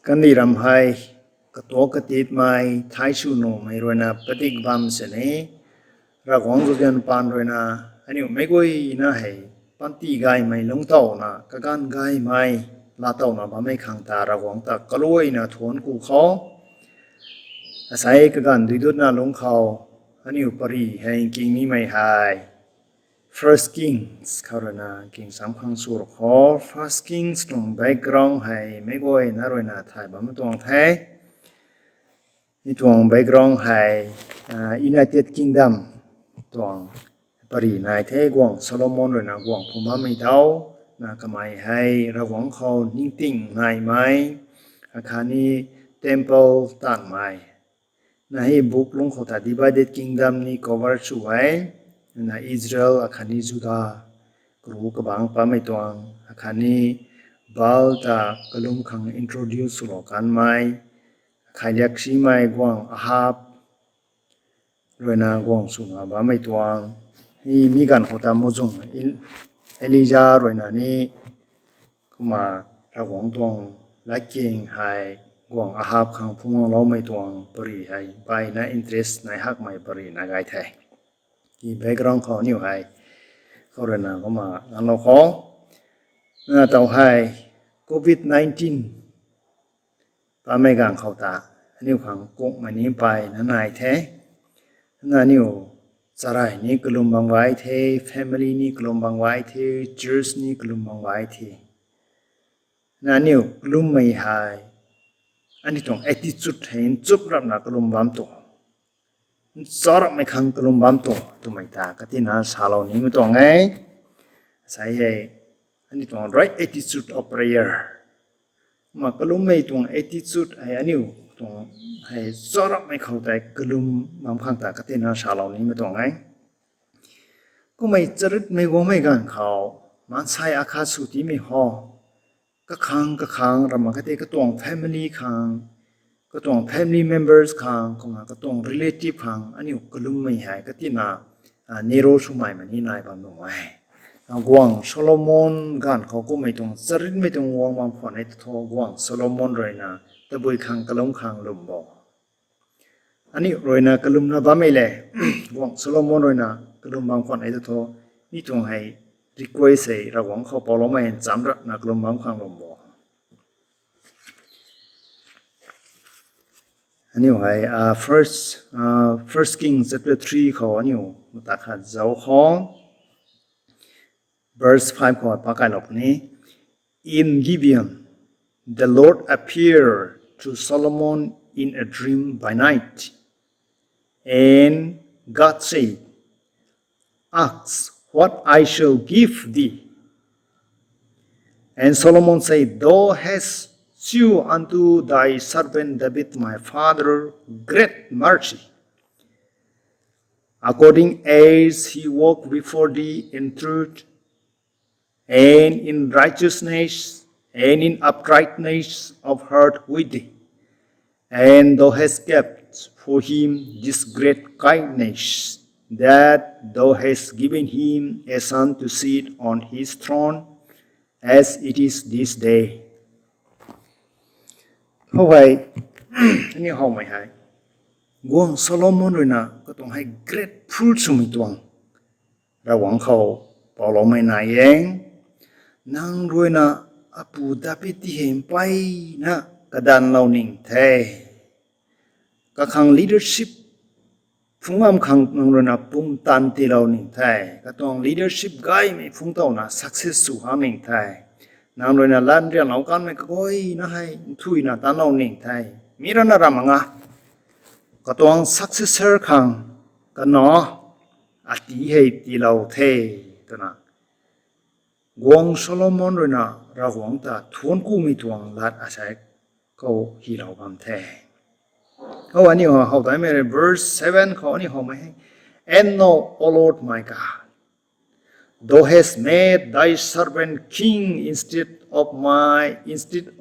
กันดีรำไห้กตัวกติดไม่ท้ายชูโนไม่รวยนะปฏิกบัมเสน่รักหวังสุดยันปานรวยนะอันนี้ไม่กุยนะให้ปันตีไกไม่ลงเต้านะกะกันไกไม่ลาเต้านะบ่ไม่ขังตารักหวังตากล้วยนะทวนกูเขาอาศัยกะกันดุยดุดนะลงเขาอันนี้ปรีให้กิ่งนี้ไม่หาย First Kings เขาเรนะกิ่งสามครั้งสุรขอ First Kings ตรง background ให้ไม่กุยนะรวยนะไทยบ่มาตรงไทยนี่ตรง background ให้ United Kingdom ตรงปรีนายเทกวงโซโลมอนรวยนะกวงผมว่าไม่เท่านะก็ไม่ให้ระวังเขานิ่งติ่งง่ายไหมอาคารนี้ Temple ตั้งไหมนะให้บุกลงเขาแต่ Divided Kingdom นี่ cover ช่วยนะอิสราเอลอาคารนี้จุดากรูกบางปาไม่ตวงอาคารนี้บาลตากลุ่มขัง introduce สุรกันไหมขายยักษ์ชีไม่กวงอาฮับรวยนะกวงสุนาบาไม่ตวงนี่มีการขอตามมุจงเอลิจารวยนะนี่ก็มาระวังตวงและเก่งให้กวงอาฮับขังพุ่งเราไม่ตวงปรีให้ไปนะ interest ในฮักไม่ปรีนะไกด์ไทยที่ background เขาเนี่ยให้เขาเรียนนะก็มาอันเราขอเต่าให้ COVID-19 ป้าไม่กางเขาตาอันนี้ขังกุ๊กมันนี้ไปนั่นนายแท้นั่นนี่สลายนี่กลุ่มบางไว้เท family นี่กลุ่มบางไว้เท church นี่กลุ่มบางไว้เทนั่นนี่กลุ่มไม่หายอันนี้ต้อง attitude เห็นจุบรับนักกลุ่มบางตัวสอบไม่ขังกลุ่มบางตัวไม่ตากตินาสาลานี้ไม่ต้องไงใส่ให้อันนี้ต้อง right attitude of prayerมากลุ่มไม่ต้อง attitude ให้อันนี้ต้องให้สอบไม่เข้าใจกลุ่มบางครั้งตากตินาสาลานี้ไม่ต้องไงก็ไม่จริตไม่ว่าไม่กันเขามันใช้อาคาสุติไม่พอก็ขังเรามาก็ต้องก็ต้อง family ขังก็ต้อง family members ขังก็ต้อง relative ขังอันนี้กลุ่มไม่หายก็ที่น่ะเนโรชุมัยมันนี่นายบางหน่วยกวางโซโลมอนกันเขาก็ไม่ต้องจริตไม่ต้องวางวางผ่อนให้ทอกวางโซโลมอนเลยนะแต่บุยขังกลุ่มขังลุมบ่อันนี้เลยนะกลุ่มนะบ้าไม่เลยกวางโซโลมอนเลยนะกลุ่มบางผ่อนให้ทอนี่ต้องให้ request ให้ระวังเขาพอเราไม่เห็นจำรักนะกลุ่มบางขังลุมบ่อันนี้ว่าfirst Kings chapter 3เขาอันนี้มุตักหัดเจ้าของ verse 5เขาปากกันหลอกนี้ in Gibeon the Lord appeared to Solomon in a dream by night and God said ask what I shall give thee and Solomon said thou hast show unto thy servant David my father great mercy, according as he walked before thee in truth, and in righteousness, and in uprightness of heart with thee. And thou hast kept for him this great kindness, that thou hast given him a son to sit on his throne, as it is this day. เขาไปนี่เขาไม่ให้กวงโซโลมอนเลยนะก็ต้องให้ grateful สมัยตวงระวังเขาพอเราไม่นายเองนั่งด้วยนะอปูดาพิที่เห็นไปนะกระดานเรานิ่งแท้ก็ขัง leadership ฟุ้งอ้ำขังนั่งด้วยนะปุ่มตันที่เรานิ่งแท้ก็ต้อง leadership ไกด์ไม่ฟุ้งเท่านะ success สู่หานิ่งแท้นั่งด้วยนะล้านเรียนเรากันไม่ก็อยนะให้ทุยนะตาเรานิ่งไทยมีรันนารามังอ่ะก็ต้อง successor ขังก็เนาะอาทิให้ที่เราเทตัวนะกวงโซโลมอนเลยนะเราหวังแต่ทวนกู้มีทวงลัดอาศัยเขาฮีเราบำเทเขาอันนี้เขาได้ไม่ได้ verse 7เขาอันนี้เขาไม่ให้ and know O Lord my God thou hast made thy servant king instead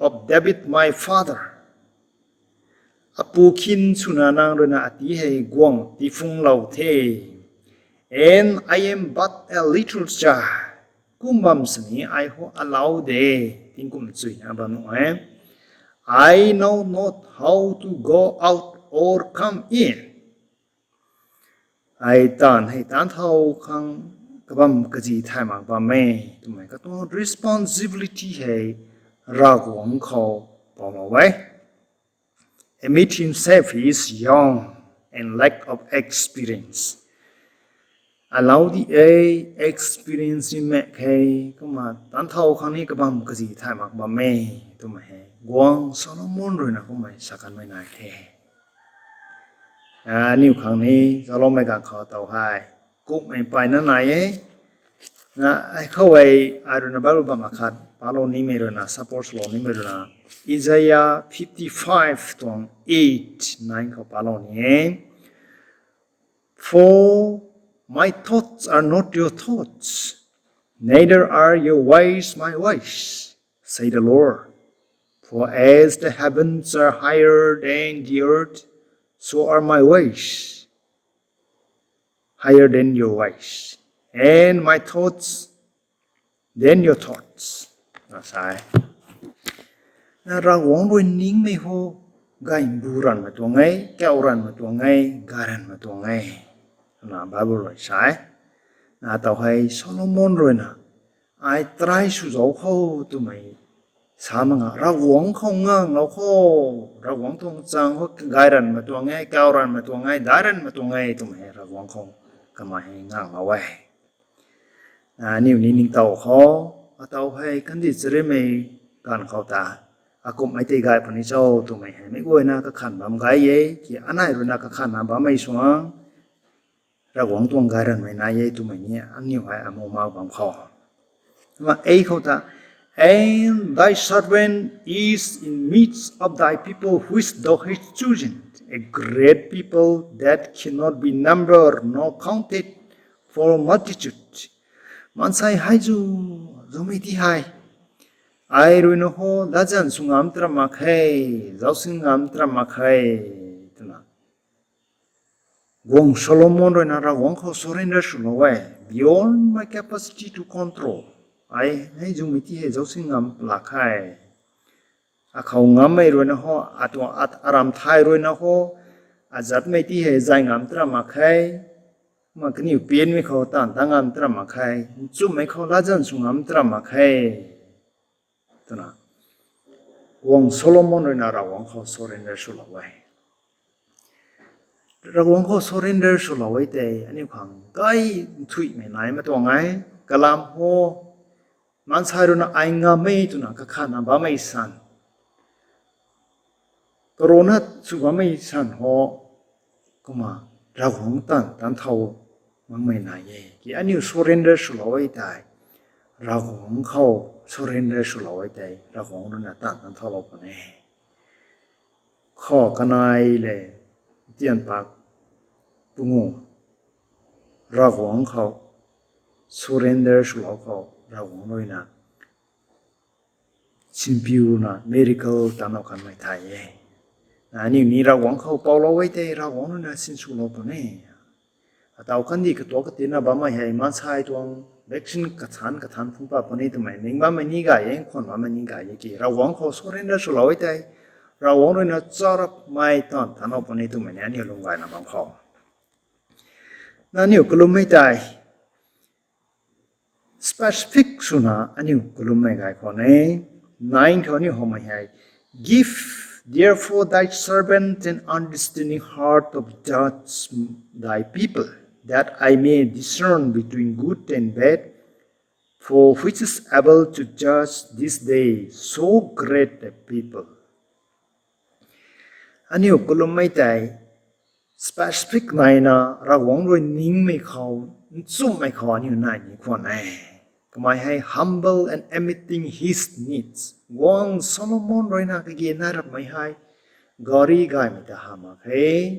of David my father. อปูคินสุนานางเรนะอติให้กวงที่ฟุงเราเท and I am but a little child. กุมบัมสนีไอโฮอลาวเดทิงกุมจุยนะบันเอ I know not how to go out or come in. I tan hay tan thâu khang kabam kaji thai mak ba me tu mai ka to responsibility hay ra guang kho pa ma wai. Admit himself is young and lack of experience. Allow the experience in me khay kuma tan thâu khang ni kabam kaji thai mak ba me tu mai hay guang Solomon rồi na kuma sakan mai nai the. New khang ni Solomon ka kho tàu hai cúc mai pai na nai ai khâu ai don't know baru ba makhat palo ni me rồi na support lo ni me rồi na Isaiah 55 tong 8 9 ko palo ni For my thoughts are not your thoughts, neither are your ways my ways, say the Lord. For as the heavens are higher than the earth, so are my ways higher than your ways, and my thoughts than your thoughts. Sai. Na ra wong rồi nín mày ho gai buran mà tuang ngay, keo ran mà tuang ngay, garan mà tuang ngay. Na Bible rồi sai. Na tao hay Solomon rồi na. Ai try su dấu khâu tụi mày sao mà ra wong không ngang nó khô ra wong thong chang ho garan mà tuang ngay, keo ran mà tuang ngay, daran mà tuang ngay tụi mày ra wong không cái mà hay ngang mà vậy. Na nhiều nín tao khó, tao hay cái gì chơi mày gan khâu ta. Aku mai te gai pani chau tu mai hai mai goi na ka khan bam gai ye ki anai ru na ka khan na ba mai suang ra wang tuang gai ran mai na ye tu mai ni an ni hai amu ma bam kho ma ei kho ta and thy servant is in midst of thy people which thou hast chosen a great people that cannot be numbered nor counted for multitude man sai hai ju zo mai ti hai ai rồi nó ho đã dần xuống ám tra mặc hay giáo sinh ám tra mặc hay thế nào Wong Solomon rồi na ra wong ho surrender xuống rồi beyond my capacity to control ai hay dùng mấy tí hay giáo sinh ám lạc hay khâu ngắm mấy rồi nó ho aram thai rồi nó ho giật mấy tí hay dài ám tra mặc hay mà cái nhiều biến mấy khâu tăng ám tra mặc hay chút mấy khâu đã dần xuống ám tra mặc hay thế nào Wong Solomon rồi na ra wong ho surrender xuống lại ra wong ho surrender xuống lại thế anh em khang cái thui mày này mà tuang ngay kalam ho man sai rồi na ai ngam mấy tu na cái khăn na ba mấy san corona su ba mấy san ho kuma ra wong tan thâu mang mấy này ye cái anh em surrender xuống lại thế ra wong ho surrender xuống lại đây ra wong nó là tan thâu lộc này khó cái này là tiền bạc bung ra wong họ surrender xuống lại họ ra wong nó là xin phiêu là miracle tan nó cần phải thay nếu như ra wong họ bao lâu vậy đây ra wong nó là xin xuống lại này tao cần đi cái cái tiền là bao nhiêu hay mà sai tuang vaccine cái thán phun pa pani tụi mày nín ba mày ní cái ấy còn ba mày ní cái ấy kì rau quáng khó surrender số lỗi đây rau quáng rồi nó cho ra mai toàn thán học pani tụi mày nhá nhiều lùng vài là bằng khó na nhiều cái lùng mấy tay specific số na anh nhiều cái lùng mấy cái con này nine thôi nhiều hôm mày hay give therefore thy servant an understanding heart of judge thy people that I may discern between good and bad, for which is able to judge this day so great a people. Anh yêu column mấy tay specific này na ra wong rồi nín mấy khâu zoom mấy khâu như này như con này, cái hay humble and admitting his needs. Wong Solomon rồi na cái gì na rap mấy hay gari gai mấy ta hama khe,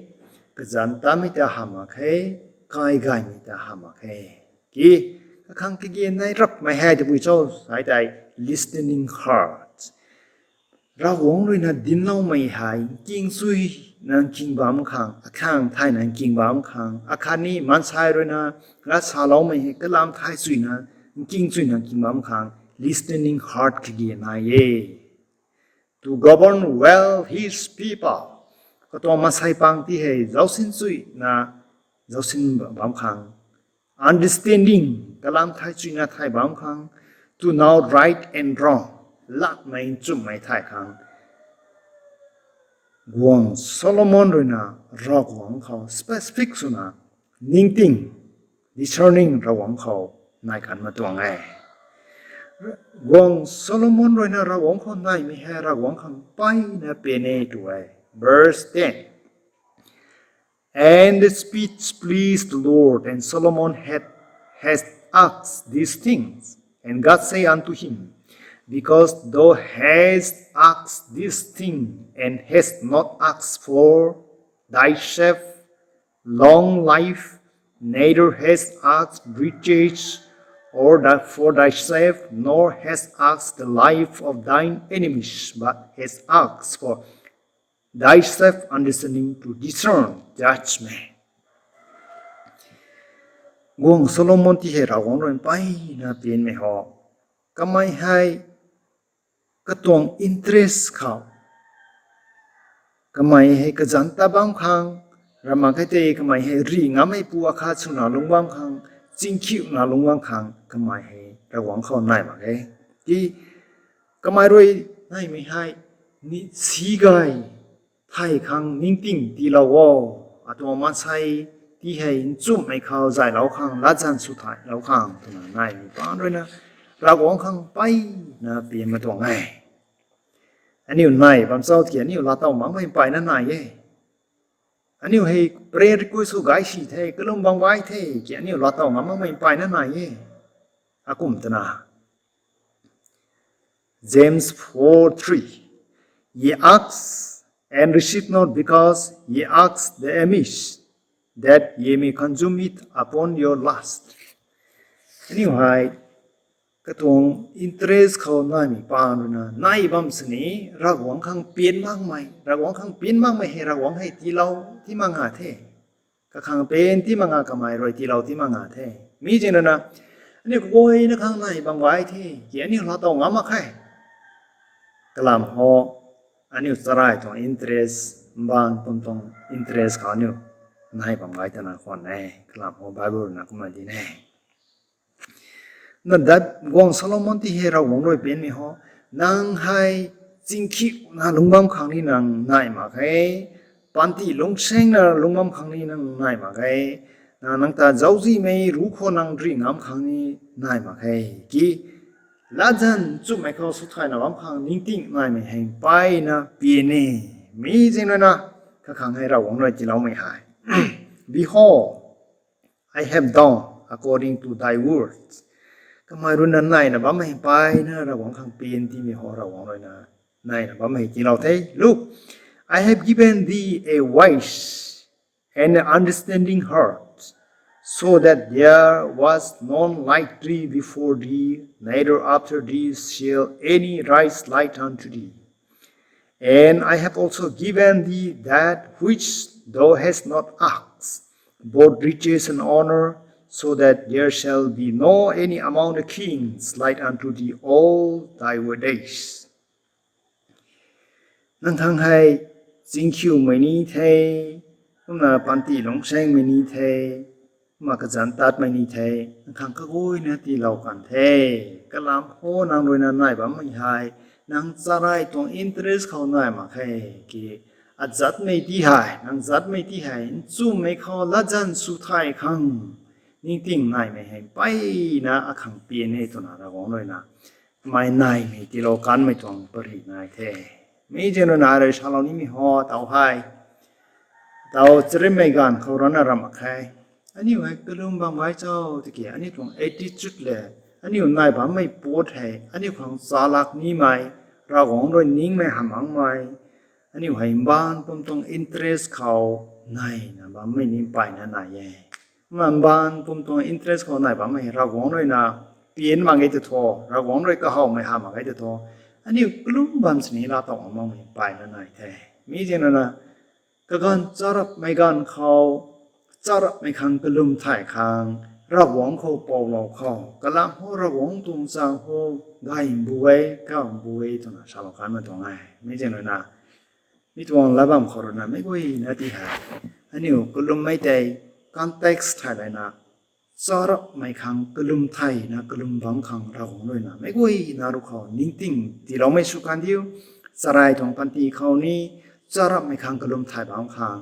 cái zanta mấy ta hama khe. Cái gai mi ta hama khe ki khang ki gen nai rap mai hai de bui cho sai dai listening heart ra wong rồi na din lau mai hai king sui nan king bam khang thai nan king bam khang akhani man sai rồi na ra sa lau mai ka lam thai sui na king sui nan king bam khang listening heart ki gen nai ye to govern well his people ก็ตัวมาใส่ปังที่ให้เจ้าสินสุยนะเจ้าสินบางครั้ง understanding กำลังไทยจุยนะไทยบางครั้ง to know right and wrong ลักไม่จุ่มไม่ไทยครั้งกวงโซโลมอนด้วยนะรอกวงเขา specific สุนะนิ่งติง discerning ระหว่างเขาในการมาตัวไงกวงโซโลมอนด้วยนะระหว่างเขาในไม่ให้ระหว่างเขาไปนะเป็นเอตัว verse 10 and the speech pleased the Lord and Solomon has asked these things and God said unto him because thou hast asked this thing and hast not asked for thyself long life, neither hast asked riches or that for thyself, nor hast asked the life of thine enemies, but hast asked for thyself understanding to discern judgment. วงโซโลมอนที่ให้เราของเราไปนะเปลี่ยนไม่หอกก็ไม่ให้ก็ตวงอินเทรสเขาก็ไม่ให้กระจันตาบางครั้งเรามาแค่เตะก็ไม่ให้รีงาไม่ปัวขาดสุนาลงบางครั้งจริงคิวนาลงบางครั้งก็ไม่ให้ระวังเขาไหนมาแค่ที่ก็ไม่รู้ไหนไม่ให้นี่สีไกไทยครั้งนิ่งติ่งที่เราว่าอาตัวมันใช้ที่ให้จุ่มไม่เข้าใจเราครั้งละจันสุดท้ายเราครั้งตัวนั้นไหนมีบ้างด้วยนะเราหวังครั้งไปนะเปลี่ยนมาตัวไงอันนี้ไหนบางเจ้าเขียนนี่เราต้องมังไม่ไปนั่นไหนเย่อันนี้ให้เปรย์กุศลไกสิเทก็ลงบางไว้เทเขียนนี่เราต้องมังไม่ไปนั่นไหนเย่อากุมตนา James 4:3 Ye ask and receive not because ye ask the amiss that ye may consume it upon your lust อันนี้ให้ก็ตรงอินเทรสเขาหน้ามีปานนะในบำสนีระหว่างข้างเปลี่ยนมากไหมระหว่างข้างเปลี่ยนมากไหมให้ระหว่างให้ที่เราที่มังหาเทก็ข้างเป็นที่มังหากระไมรอยที่เราที่มังหาเทมีจริงนะอันนี้ก็โวยนะข้างในบางไว้เทเกี่ยนี่เราต้องงามาแค่กลามหออันนี้สลายตรงอินเทรสบางตรงอินเทรสเขาเนี่ยในบางไว้แต่ละคนแน่กลามหอไบเบิลนะก็มาดีแน่นั่นดัดวงโซโลมอนที่ให้เราวงโดยเป็นมีหอนางให้จริงคิดนะลุงบัมครั้งนี้นางง่ายมากให้ปันที่ลงเชงนะลุงบัมครั้งนี้นางง่ายมากให้นางตาเจ้าจีไม่รู้คนนางรีงามครั้งนี้ง่ายมากให้กี่ลาจันจุ่มไม่เข้าสุดท้ายนะบัมครั้งนิ่งติ้งง่ายไม่ให้ไปนะเปลี่ยนนี่มีจริงเลยนะก็ครั้งให้เราวงโดยที่เราไม่หาย Behold I have done according to thy wordsก็มารุ่นนั้นไหนนะบ้าไม่ไปนะระหว่างข้างเปลี่ยนที่มีหัวระหว่างเลยนะไหนนะบ้าไม่ที่เราเท่ Look I have given thee a wise and an understanding heart so that there was none like thee before thee neither after thee shall any rise like unto thee and I have also given thee that which thou hast not asked both riches and honor so that there shall be no any among the kings like unto thee all thy days นั่นทั้งให้จิงคิวไม่นี้เทมาปันตีหลงเชงไม่นี้เทมากระจันตัดไม่นี้เทนั่นทั้งก็โวยนะที่เรากันเทก็ลำโหนางโดยนั้นไหนบ้าไม่หายนางจะไรตรงอินเทรสเขาหน่อยมาให้กี่อาจัดไม่ที่หายนางจัดไม่ที่หายจู่ไม่เขาละจันสุดท้ายครั้งนิ่งติ่งนายไม่ให้ไปนะอาขังเปลี่ยนให้ตัวน่ะระวังเลยนะไม่นายไม่ที่เรากันไม่ต้องปรินายเทไม่เจนนาเลยชาลานี้มีหอเต่าไฮเต่าจะได้ไม่กันเขาร้อนอะไรมาใครอันนี้ไว้กระลุมบางไว้เจ้าตะเกียอันนี้ตรงattitudeเลยอันนี้นายบ้าไม่ปวดให้อันนี้ของสาลักนี้ไม่ระวังด้วยนิ่งไม่หามังไม่อันนี้ให้บ้านตรงอินเทรสเขานายนะบ้าไม่นิ่งไปนะนายแย่มันบ้านผมตัวอินเทรสเขาไหนบ้างไม่เราหวังเลยนะเปลี่ยนมาไงจะทอเราหวังเลยก็เขาไม่หามาไงจะทออันนี้กลุ่มบ้านสนิทเราต้องมองไม่ไปนั่นไหนแท้มีจริงนะก็การจารับไม่กันเขาจารับไม่คังกลุ่มถ่ายคัง ระวังเขาปอลเขากลามหัวระวังตุงสาวหัวไก่บุ้ยข้าวบุ้ยตัวน่ะชาวบ้านมาตรงไหนไม่ใช่เลยนะมิตรวันละบ้างขอรนะไม่คุยนาทีหาอันนี้ก็ลมไม่ได้ context ไทยเลยนะสาระไม่ขังก็ลมไทยนะก็ลมบางขังเราของเลยนะไม่คุยนารุเขานิ่งติ้งที่เราไม่สุขันเดียวสลายทองปันตีเขานี้สาระไม่ขังก็ลมไทยบางขัง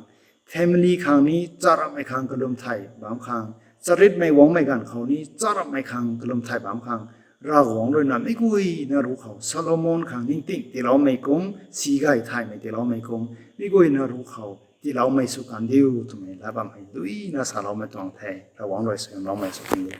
family ขังนี้สาระไม่ขังก็ลมไทยบางขังจริตไม่หวังไม่กันเขานี้สาระไม่ขังก็ลมไทยบางขังเราของเลยนะไม่คุยนารุเขาซาโลมอนขังนิ่งติ้งที่เราไม่คงสีไก่ไทยไม่ที่เราไม่คงไม่คุยนารุเขาที่เราไม่สุขันเดียวทำไมละบ้างให้ดุยน่าสาเราไม่ต้องไทยเราหวังเลยสิ่งเราไม่สุขันเดียว